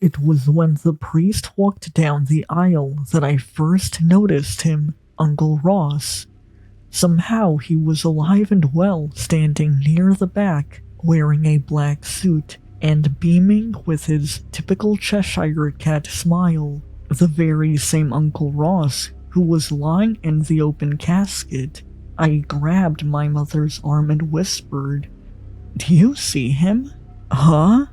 It was when the priest walked down the aisle that I first noticed him, Uncle Ross. Somehow he was alive and well, standing near the back, wearing a black suit, and beaming with his typical Cheshire Cat smile. The very same Uncle Ross who was lying in the open casket. I grabbed my mother's arm and whispered, "Do you see him?" "Huh?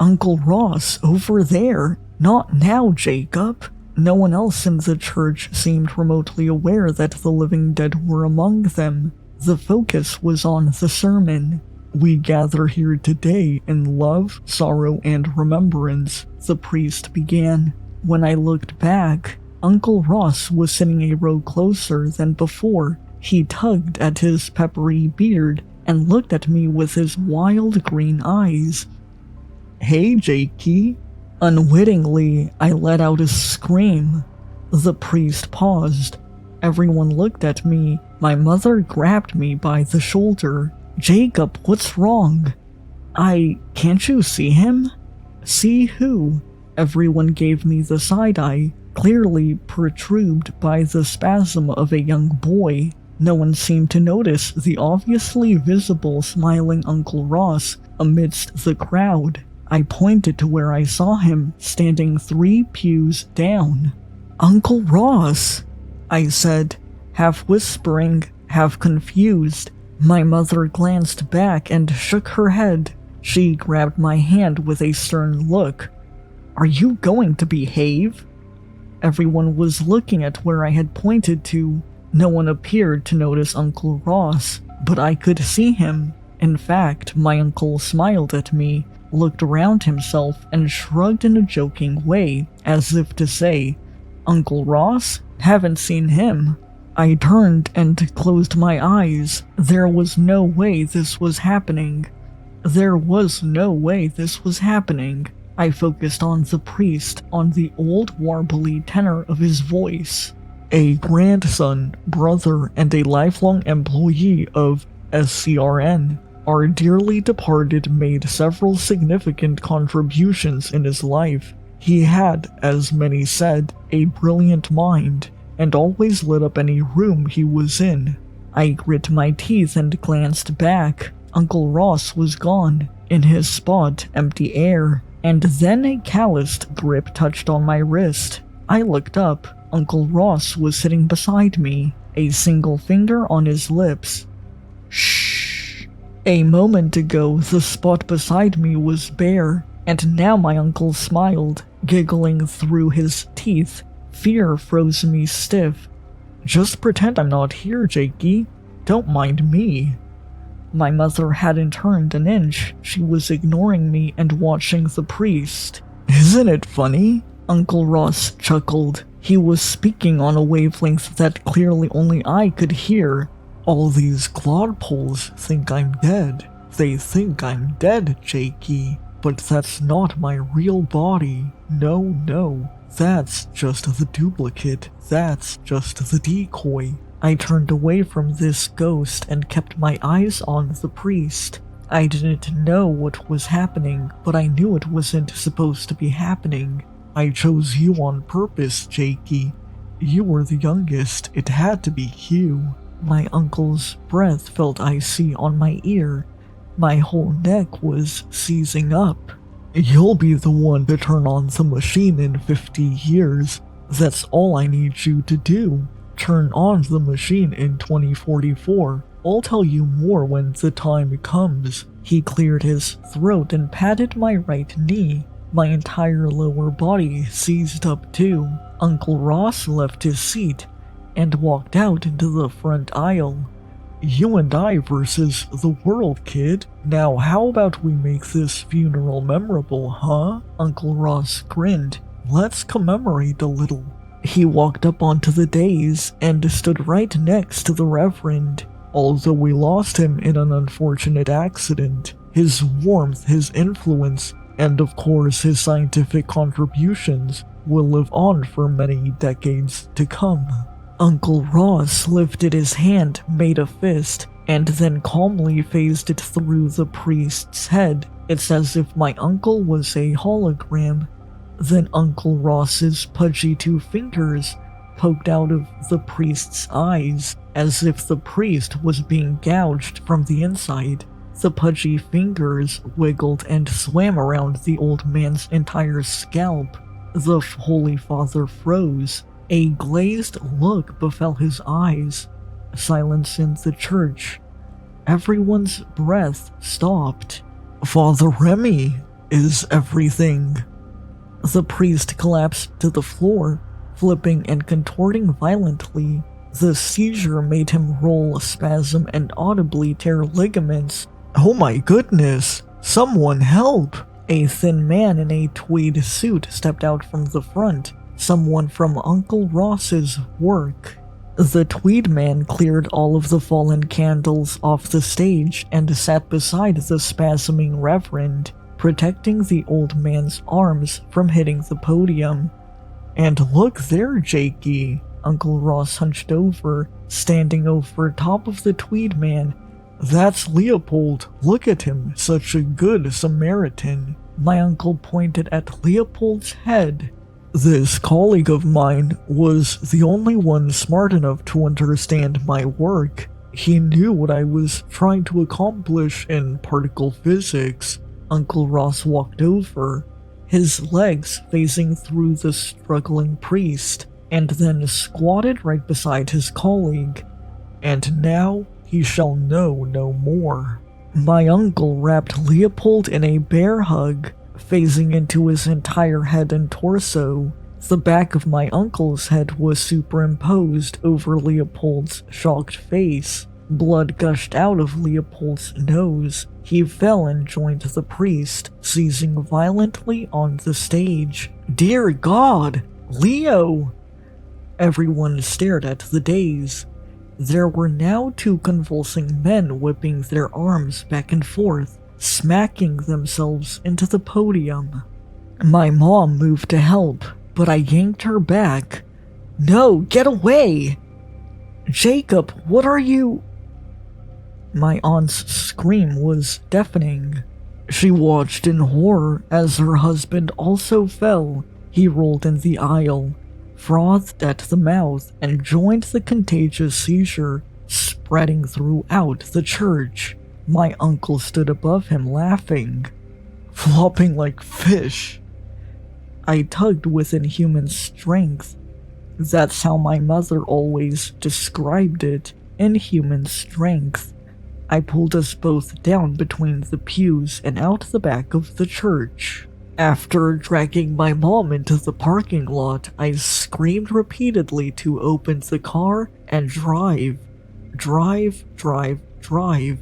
Uncle Ross, over there. Not now, Jacob." No one else in the church seemed remotely aware that the living dead were among them. The focus was on the sermon. "We gather here today in love, sorrow, and remembrance," the priest began. When I looked back, Uncle Ross was sitting a row closer than before. He tugged at his peppery beard and looked at me with his wild green eyes. "Hey, Jakey." Unwittingly, I let out a scream. The priest paused. Everyone looked at me. My mother grabbed me by the shoulder. "Jacob, what's wrong?" Can't you see him?" "See who?" Everyone gave me the side eye, clearly perturbed by the spasm of a young boy. No one seemed to notice the obviously visible smiling Uncle Ross amidst the crowd. I pointed to where I saw him, standing 3 pews down. "Uncle Ross," I said, half whispering, half confused. My mother glanced back and shook her head. She grabbed my hand with a stern look. "Are you going to behave?" Everyone was looking at where I had pointed to. No one appeared to notice Uncle Ross, but I could see him. In fact, my uncle smiled at me, looked around himself, and shrugged in a joking way, as if to say, "Uncle Ross? Haven't seen him." I turned and closed my eyes. There was no way this was happening. There was no way this was happening. I focused on the priest, on the old warbly tenor of his voice. "A grandson, brother, and a lifelong employee of SCRN. Our dearly departed made several significant contributions in his life. He had, as many said, a brilliant mind, and always lit up any room he was in." I grit my teeth and glanced back. Uncle Ross was gone. In his spot, empty air. And then a calloused grip touched on my wrist. I looked up. Uncle Ross was sitting beside me, a single finger on his lips. "Shh." A moment ago, the spot beside me was bare, and now my uncle smiled, giggling through his teeth. Fear froze me stiff. "Just pretend I'm not here, Jakey. Don't mind me." My mother hadn't turned an inch. She was ignoring me and watching the priest. "Isn't it funny?" Uncle Ross chuckled. He was speaking on a wavelength that clearly only I could hear. "All these clodpoles think I'm dead. They think I'm dead, Jakey. But that's not my real body. No. That's just the duplicate. That's just the decoy." I turned away from this ghost and kept my eyes on the priest. I didn't know what was happening, but I knew it wasn't supposed to be happening. "I chose you on purpose, Jakey. You were the youngest. It had to be you." My uncle's breath felt icy on my ear. My whole neck was seizing up. "You'll be the one to turn on the machine in 50 years. That's all I need you to do. Turn on the machine in 2044. I'll tell you more when the time comes." He cleared his throat and patted my right knee. My entire lower body seized up too. Uncle Ross left his seat and walked out into the front aisle. "You and I versus the world, kid. Now how about we make this funeral memorable, huh?" Uncle Ross grinned. "Let's commemorate a little." He walked up onto the dais and stood right next to the Reverend. Although we lost him in an unfortunate accident, his warmth, his influence, and of course his scientific contributions will live on for many decades to come. Uncle Ross lifted his hand, made a fist, and then calmly phased it through the priest's head. It's as if my uncle was a hologram. Then Uncle Ross's pudgy two fingers poked out of the priest's eyes, as if the priest was being gouged from the inside. The pudgy fingers wiggled and swam around the old man's entire scalp. The Holy Father froze. A glazed look befell his eyes. Silence in the church. Everyone's breath stopped. "Father Remy, is everything?" The priest collapsed to the floor, flipping and contorting violently. The seizure made him roll, spasm, and audibly tear ligaments. "Oh my goodness! Someone help!" A thin man in a tweed suit stepped out from the front. Someone from Uncle Ross's work. The tweed man cleared all of the fallen candles off the stage and sat beside the spasming reverend, protecting the old man's arms from hitting the podium. "And look there, Jakey." Uncle Ross hunched over, standing over top of the tweed man. "That's Leopold. Look at him, such a good Samaritan." My uncle pointed at Leopold's head. "This colleague of mine was the only one smart enough to understand my work. He knew what I was trying to accomplish in particle physics." Uncle Ross walked over, his legs facing through the struggling priest, and then squatted right beside his colleague. "And now he shall know no more." My uncle wrapped Leopold in a bear hug, phasing into his entire head and torso. The back of my uncle's head was superimposed over Leopold's shocked face. Blood gushed out of Leopold's nose. He fell and joined the priest, seizing violently on the stage. "Dear God! Leo!" Everyone stared at the daze. There were now two convulsing men whipping their arms back and forth, smacking themselves into the podium. My mom moved to help, but I yanked her back. "No, get away! Jacob, what are you—" My aunt's scream was deafening. She watched in horror as her husband also fell. He rolled in the aisle, frothed at the mouth, and joined the contagious seizure, spreading throughout the church. My uncle stood above him laughing, flopping like fish. I tugged with inhuman strength. That's how my mother always described it, inhuman strength. I pulled us both down between the pews and out the back of the church. After dragging my mom into the parking lot, I screamed repeatedly to open the car and drive. Drive, drive, drive.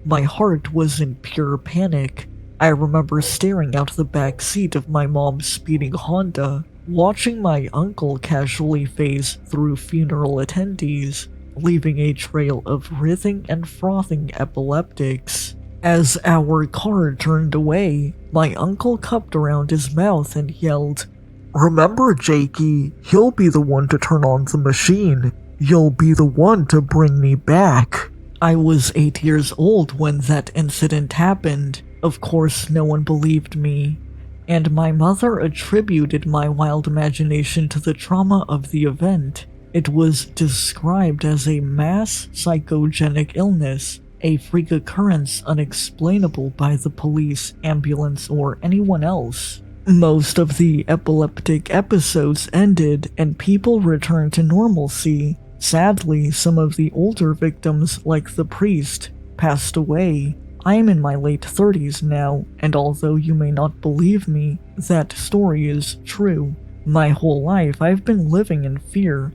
My heart was in pure panic. I remember staring out the back seat of my mom's speeding Honda, watching my uncle casually phase through funeral attendees, leaving a trail of writhing and frothing epileptics. As our car turned away, my uncle cupped around his mouth and yelled, "Remember, Jakey, you'll be the one to turn on the machine. You'll be the one to bring me back." I was 8 years old when that incident happened. Of course, no one believed me, and my mother attributed my wild imagination to the trauma of the event. It was described as a mass psychogenic illness, a freak occurrence unexplainable by the police, ambulance, or anyone else. Most of the epileptic episodes ended and people returned to normalcy. Sadly, some of the older victims, like the priest, passed away. I am in my late 30s now, and although you may not believe me, that story is true. My whole life I've been living in fear,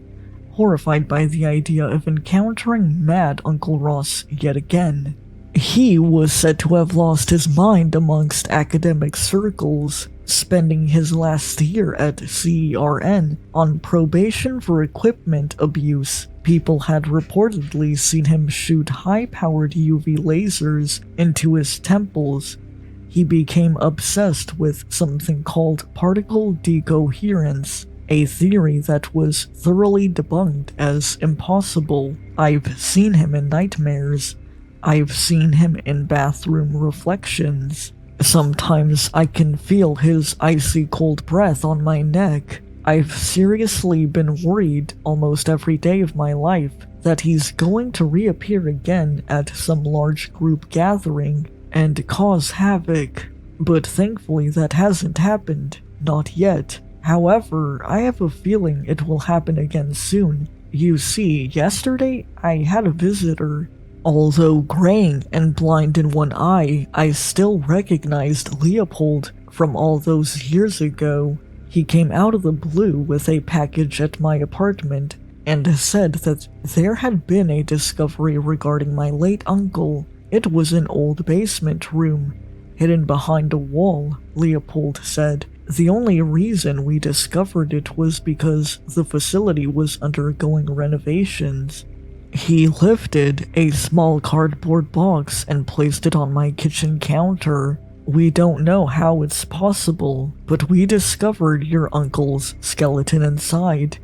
horrified by the idea of encountering Mad Uncle Ross yet again. He was said to have lost his mind amongst academic circles, spending his last year at CERN on probation for equipment abuse. People had reportedly seen him shoot high-powered UV lasers into his temples. He became obsessed with something called particle decoherence, a theory that was thoroughly debunked as impossible. I've seen him in nightmares. I've seen him in bathroom reflections. Sometimes I can feel his icy cold breath on my neck. I've seriously been worried almost every day of my life that he's going to reappear again at some large group gathering and cause havoc. But thankfully that hasn't happened. Not yet. However, I have a feeling it will happen again soon. You see, yesterday I had a visitor. Although graying and blind in one eye, I still recognized Leopold from all those years ago. He came out of the blue with a package at my apartment and said that there had been a discovery regarding my late uncle. It was an old basement room, hidden behind a wall, Leopold said. The only reason we discovered it was because the facility was undergoing renovations. He lifted a small cardboard box and placed it on my kitchen counter. We don't know how it's possible, but we discovered your uncle's skeleton inside.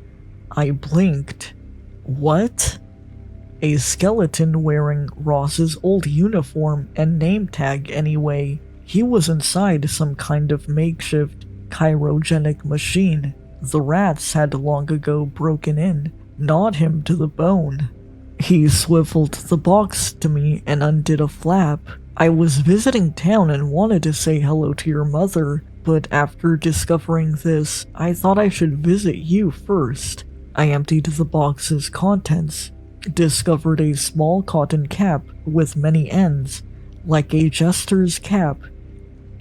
I blinked. What? A skeleton wearing Ross's old uniform and name tag anyway. He was inside some kind of makeshift cryogenic machine. The rats had long ago broken in, gnawed him to the bone. He swiveled the box to me and undid a flap. I was visiting town and wanted to say hello to your mother, but after discovering this, I thought I should visit you first. I emptied the box's contents, discovered a small cotton cap with many ends, like a jester's cap.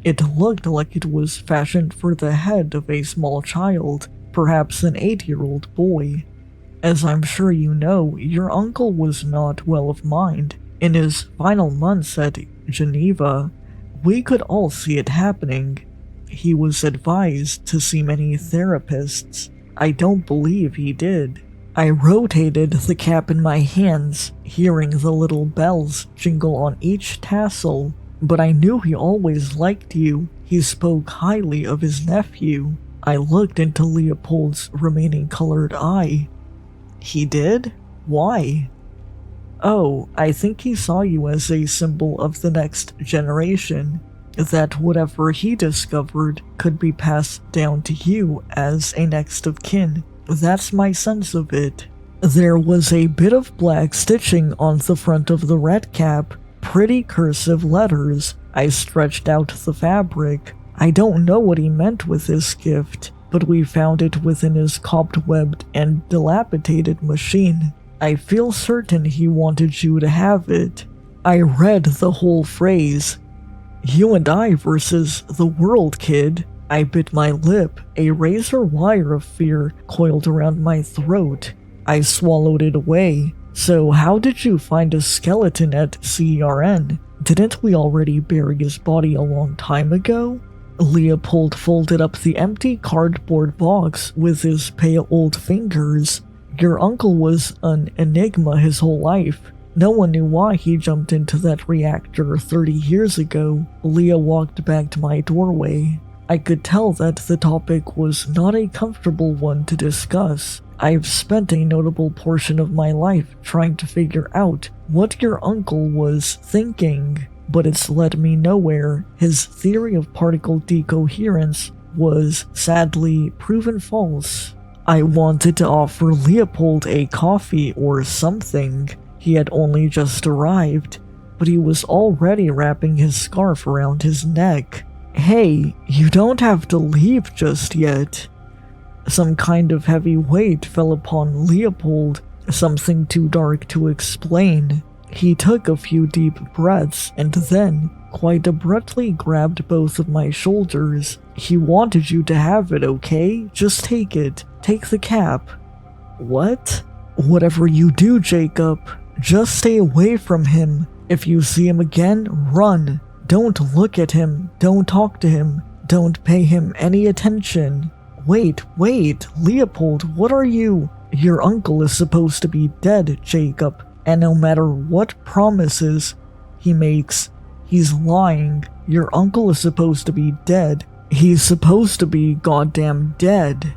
It looked like it was fashioned for the head of a small child, perhaps an 8-year-old boy. As I'm sure you know, your uncle was not well of mind. In his final months at Geneva, we could all see it happening. He was advised to see many therapists. I don't believe he did. I rotated the cap in my hands, hearing the little bells jingle on each tassel, but I knew he always liked you. He spoke highly of his nephew. I looked into Leopold's remaining colored eye. He did? Why? Oh, I think he saw you as a symbol of the next generation, that whatever he discovered could be passed down to you as a next of kin. That's my sense of it. There was a bit of black stitching on the front of the red cap, pretty cursive letters. I stretched out the fabric. I don't know what he meant with this gift, but we found it within his cobwebbed and dilapidated machine. I feel certain he wanted you to have it. I read the whole phrase. You and I versus the world, kid. I bit my lip. A razor wire of fear coiled around my throat. I swallowed it away. So how did you find a skeleton at CERN? Didn't we already bury his body a long time ago? Leopold folded up the empty cardboard box with his pale old fingers. Your uncle was an enigma his whole life. No one knew why he jumped into that reactor 30 years ago. Leah walked back to my doorway. I could tell that the topic was not a comfortable one to discuss. I've spent a notable portion of my life trying to figure out what your uncle was thinking, but it's led me nowhere. His theory of particle decoherence was sadly proven false. I wanted to offer Leopold a coffee or something. He had only just arrived, but he was already wrapping his scarf around his neck. Hey, you don't have to leave just yet. Some kind of heavy weight fell upon Leopold, something too dark to explain. He took a few deep breaths and then, quite abruptly, grabbed both of my shoulders. He wanted you to have it, okay? Just take it. Take the cap. What? Whatever you do, Jacob, just stay away from him. If you see him again, run. Don't look at him. Don't talk to him. Don't pay him any attention. Wait, Leopold, what are you? Your uncle is supposed to be dead, Jacob, and no matter what promises he makes, he's lying. Your uncle is supposed to be dead. He's supposed to be goddamn dead.